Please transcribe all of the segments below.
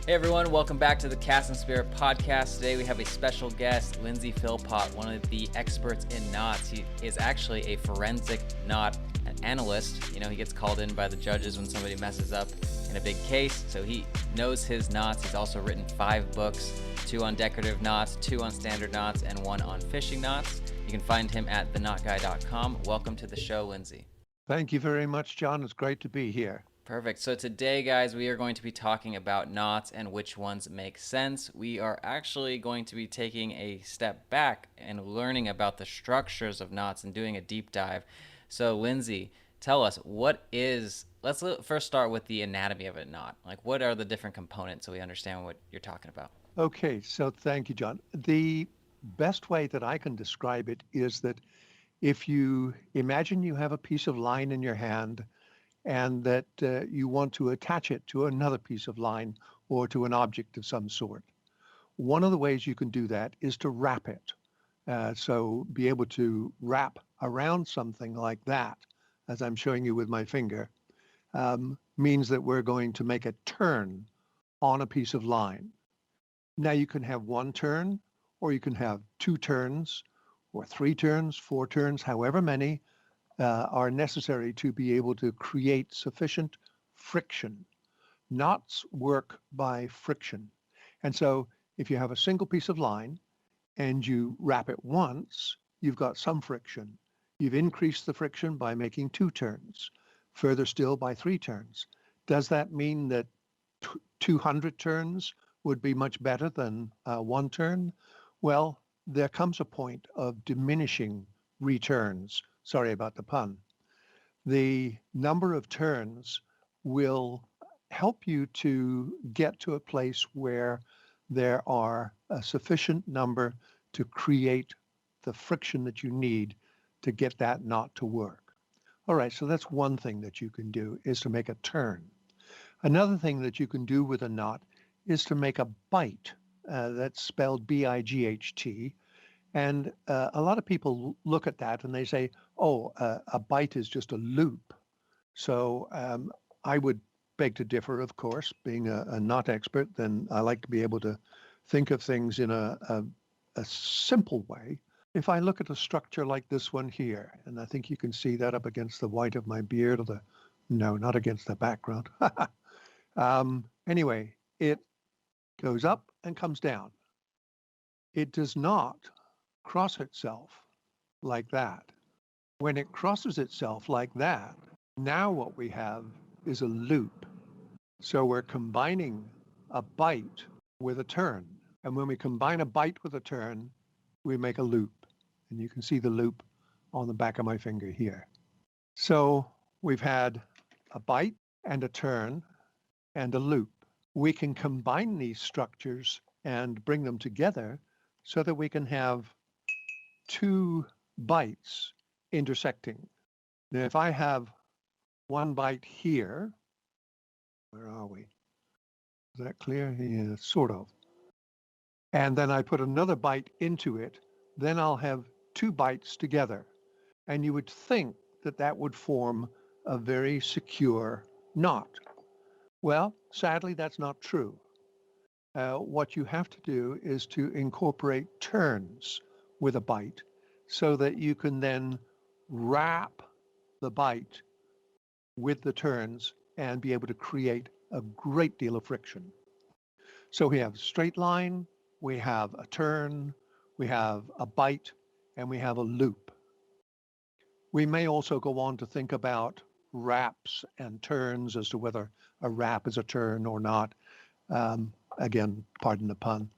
Hey everyone, welcome back to the Cast and Spirit podcast. Today we have a special guest, Lindsey Philpott, one of the experts in knots. He is actually a forensic knot analyst. You know, he gets called in by the judges when somebody messes up in a big case, so he knows his knots. He's also written 5 books, 2 on decorative knots, 2 on standard knots, and 1 on fishing knots. You can find him at thenotguy.com. Welcome to the show, Lindsey. Thank you very much, John. It's great to be here. Perfect. So today, guys, we are going to be talking about knots and which ones make sense. We are actually going to be taking a step back and learning about the structures of knots and doing a deep dive. So, Lindsey, tell us let's first start with the anatomy of a knot. Like, what are the different components so we understand what you're talking about? Okay, so thank you, John. The best way that I can describe it is that if you imagine you have a piece of line in your hand and that you want to attach it to another piece of line or to an object of some sort, one of the ways you can do that is to wrap it. So be able to wrap around something like that, as I'm showing you with my finger, means that we're going to make a turn on a piece of line. Now you can have one turn, or you can have 2 turns, or 3 turns, 4 turns, however many are necessary to be able to create sufficient friction. Knots work by friction. And so if you have a single piece of line and you wrap it once, you've got some friction. You've increased the friction by making 2 turns, further still by 3 turns. Does that mean that 200 turns would be much better than 1 turn? Well, there comes a point of diminishing returns. Sorry about the pun. The number of turns will help you to get to a place where there are a sufficient number to create the friction that you need to get that knot to work. All right, so that's one thing that you can do, is to make a turn. Another thing that you can do with a knot is to make a bight. That's spelled B-I-G-H-T. And a lot of people look at that and they say, oh, a bight is just a loop. So I would beg to differ, of course. Being a knot expert, then I like to be able to think of things in a simple way. If I look at a structure like this one here, and I think you can see that up against the white of my beard, no, not against the background. Anyway, it goes up and comes down. It does not cross itself like that. When it crosses itself like that, now what we have is a loop. So we're combining a bight with a turn. And when we combine a bight with a turn, we make a loop. And you can see the loop on the back of my finger here. So we've had a bight and a turn and a loop. We can combine these structures and bring them together so that we can have 2 bights intersecting. Now, if I have one bight here, where are we? Is that clear? Yeah, sort of. And then I put another bight into it, then I'll have 2 bights together. And you would think that that would form a very secure knot. Well, sadly, that's not true. What you have to do is to incorporate turns with a bight so that you can then wrap the bight with the turns and be able to create a great deal of friction. So we have a straight line, we have a turn, we have a bight, and we have a loop. We may also go on to think about wraps and turns as to whether a wrap is a turn or not. Again, pardon the pun.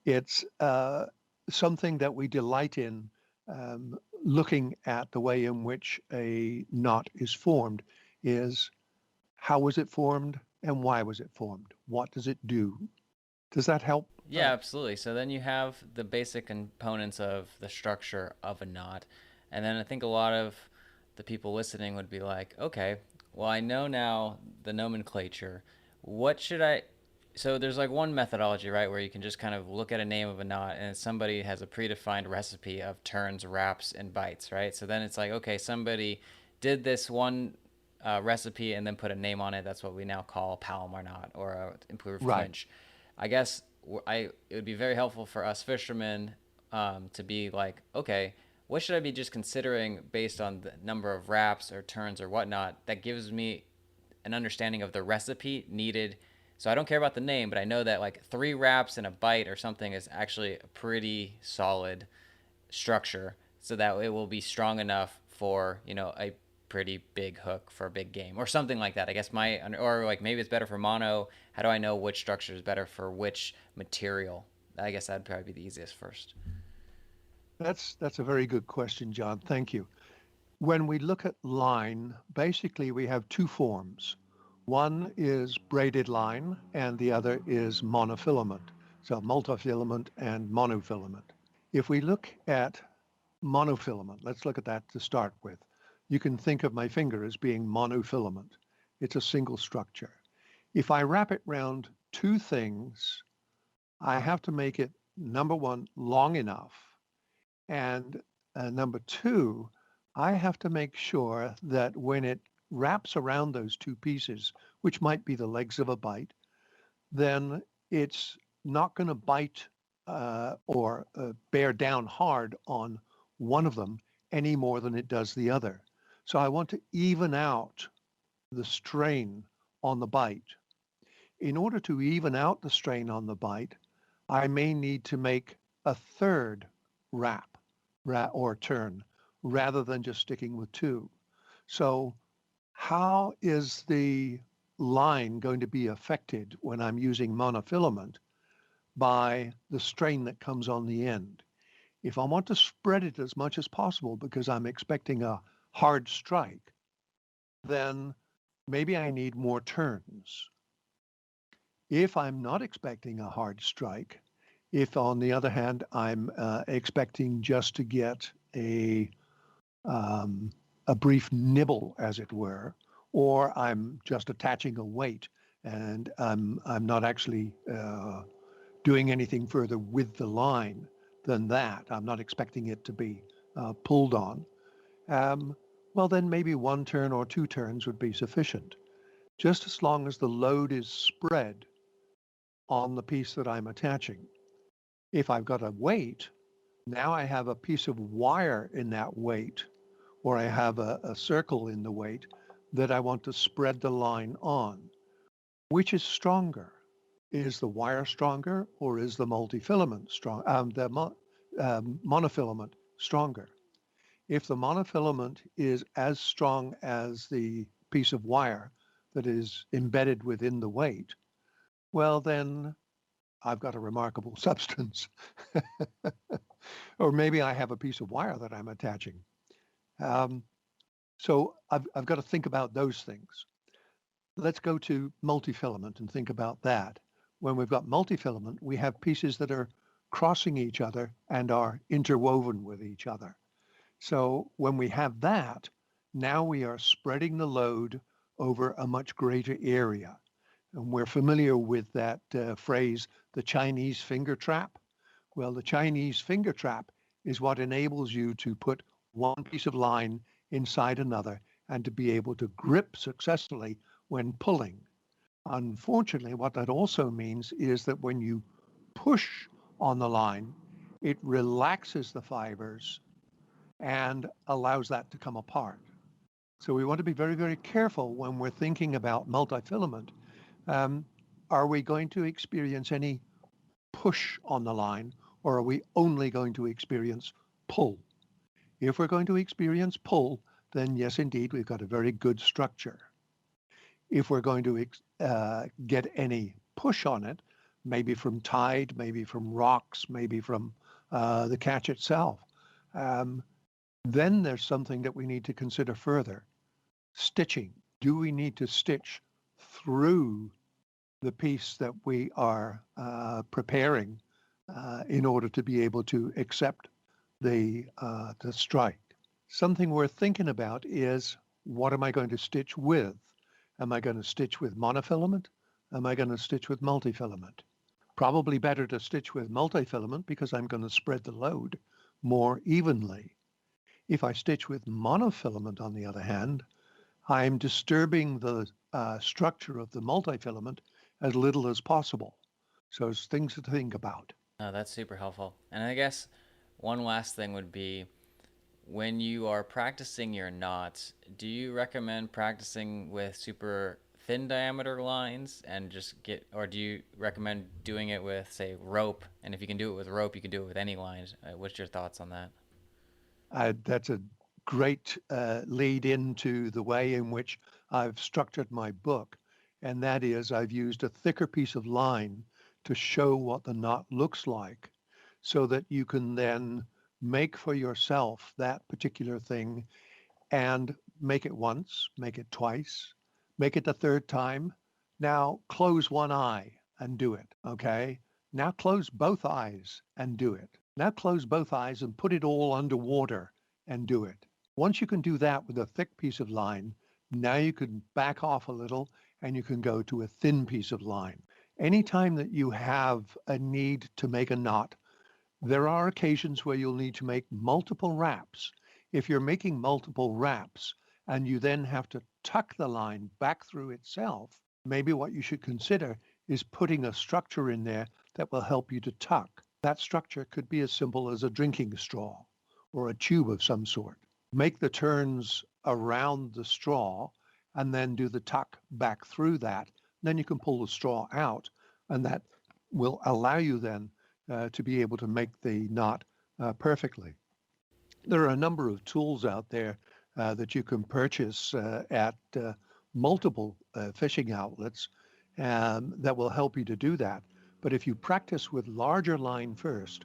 It's something that we delight in, looking at the way in which a knot is formed. Is how was it formed and why was it formed? What does it do? Does that help? Yeah, absolutely. So then you have the basic components of the structure of a knot. And then I think a lot of the people listening would be like, okay, well, I know now the nomenclature. What should I. So there's like one methodology, right, where you can just kind of look at a name of a knot and somebody has a predefined recipe of turns, wraps, and bights, right? So then it's like, okay, somebody did this one recipe and then put a name on it. That's what we now call Palomar knot or improved Right. clinch. I guess it would be very helpful for us fishermen to be like, okay, what should I be just considering based on the number of wraps or turns or whatnot that gives me an understanding of the recipe needed. So I don't care about the name, but I know that like 3 wraps and a bite or something is actually a pretty solid structure so that it will be strong enough for, a pretty big hook for a big game or something like that. I guess or like maybe it's better for mono. How do I know which structure is better for which material? I guess that'd probably be the easiest first. That's a very good question, John. Thank you. When we look at line, basically we have two forms. One is braided line and the other is monofilament. So multifilament and monofilament. If we look at monofilament, let's look at that to start with. You can think of my finger as being monofilament. It's a single structure. If I wrap it around two things, I have to make it, number one, long enough. And number two, I have to make sure that when it wraps around those two pieces, which might be the legs of a bite, then it's not going to bite or bear down hard on one of them any more than it does the other. So I want to even out the strain on the bite. In order to even out the strain on the bite, I may need to make a third wrap or turn rather than just sticking with two. So how is the line going to be affected when I'm using monofilament by the strain that comes on the end? If I want to spread it as much as possible because I'm expecting a hard strike, then maybe I need more turns. If I'm not expecting a hard strike, if on the other hand I'm expecting just to get um, a brief nibble, as it were, or I'm just attaching a weight and I'm not actually doing anything further with the line than that. I'm not expecting it to be pulled on. Um, well, then maybe one turn or two turns would be sufficient, just as long as the load is spread on the piece that I'm attaching. If I've got a weight, now I have a piece of wire in that weight, or I have a circle in the weight that I want to spread the line on. Which is stronger? Is the wire stronger or is the multifilament strong? Monofilament stronger? If the monofilament is as strong as the piece of wire that is embedded within the weight, well then I've got a remarkable substance. Or maybe I have a piece of wire that I'm attaching. Um, so I've got to think about those things. Let's go to multifilament and think about that. When we've got multifilament, we have pieces that are crossing each other and are interwoven with each other. So when we have that, now we are spreading the load over a much greater area. And we're familiar with that phrase, the Chinese finger trap. Well, the Chinese finger trap is what enables you to put one piece of line inside another and to be able to grip successfully when pulling. Unfortunately, what that also means is that when you push on the line, it relaxes the fibers and allows that to come apart. So we want to be very, very careful when we're thinking about multifilament. Um, are we going to experience any push on the line, or are we only going to experience pull? If we're going to experience pull, then yes, indeed, we've got a very good structure. If we're going to get any push on it, maybe from tide, maybe from rocks, maybe from the catch itself, um, then there's something that we need to consider further. Stitching. Do we need to stitch through the piece that we are preparing in order to be able to accept the strike? Something worth thinking about is, what am I going to stitch with? Am I going to stitch with monofilament? Am I going to stitch with multifilament? Probably better to stitch with multifilament because I'm going to spread the load more evenly. If I stitch with monofilament, on the other hand, I'm disturbing the structure of the multifilament as little as possible. So it's things to think about. Oh, that's super helpful. And I guess one last thing would be when you are practicing your knots, do you recommend practicing with super thin diameter lines and just get, or do you recommend doing it with, say, rope? And if you can do it with rope, you can do it with any lines. What's your thoughts on that? That's a great lead into the way in which I've structured my book. And that is, I've used a thicker piece of line to show what the knot looks like so that you can then make for yourself that particular thing and make it once, make it twice, make it the third time. Now close one eye and do it. Okay. Now close both eyes and do it. Now close both eyes and put it all underwater and do it. Once you can do that with a thick piece of line, now you can back off a little and you can go to a thin piece of line. Anytime that you have a need to make a knot, there are occasions where you'll need to make multiple wraps. If you're making multiple wraps and you then have to tuck the line back through itself, maybe what you should consider is putting a structure in there that will help you to tuck. That structure could be as simple as a drinking straw or a tube of some sort. Make the turns around the straw and then do the tuck back through that. Then you can pull the straw out, and that will allow you then to be able to make the knot perfectly. There are a number of tools out there that you can purchase at multiple fishing outlets that will help you to do that. But if you practice with larger line first,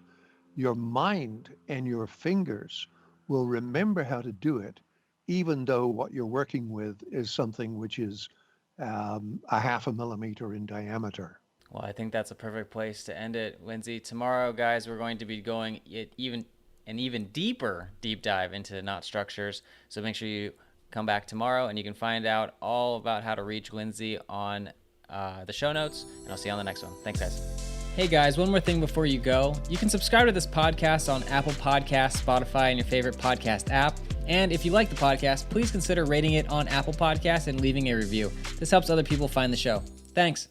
your mind and your fingers will remember how to do it, even though what you're working with is something which is a half a millimeter in diameter. Well, I think that's a perfect place to end it. Lindsey, tomorrow, guys, we're going to be going even deeper deep dive into knot structures. So make sure you come back tomorrow and you can find out all about how to reach Lindsey on the show notes. And I'll see you on the next one. Thanks, guys. Hey guys, one more thing before you go. You can subscribe to this podcast on Apple Podcasts, Spotify, and your favorite podcast app. And if you like the podcast, please consider rating it on Apple Podcasts and leaving a review. This helps other people find the show. Thanks.